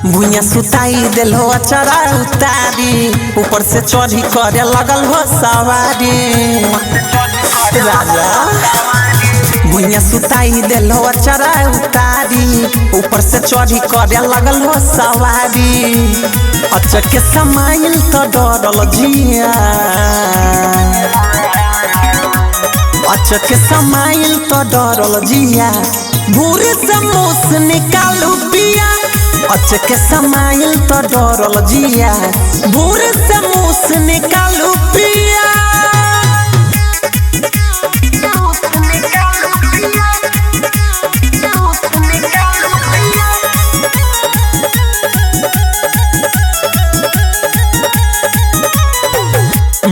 भुइया सुताई दिलो अचरा उतारी ऊपर से चढ़ी करे लगल हो सवारी राजा। भुइया सुताई दिलो अचरा उतारी ऊपर से चढ़ी करे लगल हो सवारी। अचक के समाइल तो डरल जिया अचक के समाइल तो डरल जिया भूरे से मुँह से निकालू पिया। अचक के समाइल तो डरल जिया भूरे से मुँह से निकालू पिया।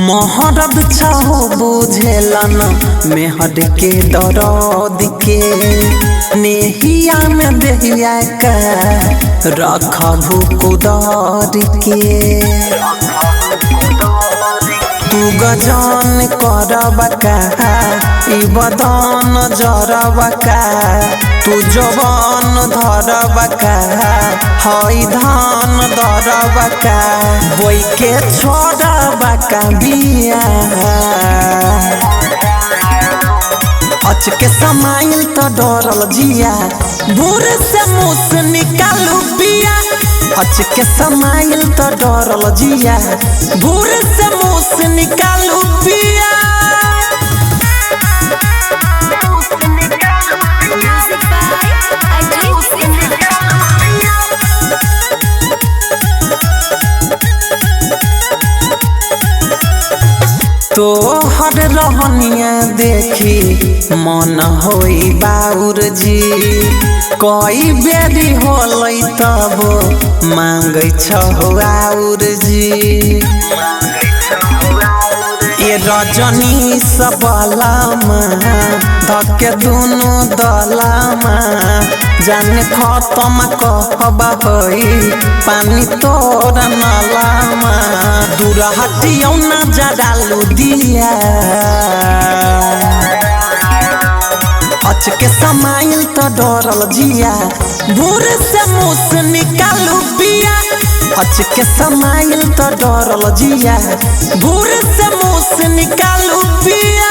मोहरब छहो बुझेलन मेहर के दर्द के नेहिया में देहिया का रखबू कुदर के। तू गजान करबका ई बदन जरबका तू जवान धरबका हई धान दरबका बोई के छोड़बका बिया। अचक के समाइल तो डरल जिया भूरे से मुँह से निकालू पिया। अचक के समाइल तो डरल जिया भूरे से मुँह से निकालू पिया। तो हर रहनिया देखी मन होई बाउर जी कई बेरी होलै तब मांगै छहो आउर जी। ये रजनी सबलमा धके दुनु दलमा जाने खत्म कहबा होई पानी तोरा नलमा दूर हटियौ ना जरालू दिया। अचक के समाइल तो डरल जिया भूरे से मुँह से निकालू पिया। अचक के समाइल तो डरल जिया भूरे से मुँह से निकालू पिया।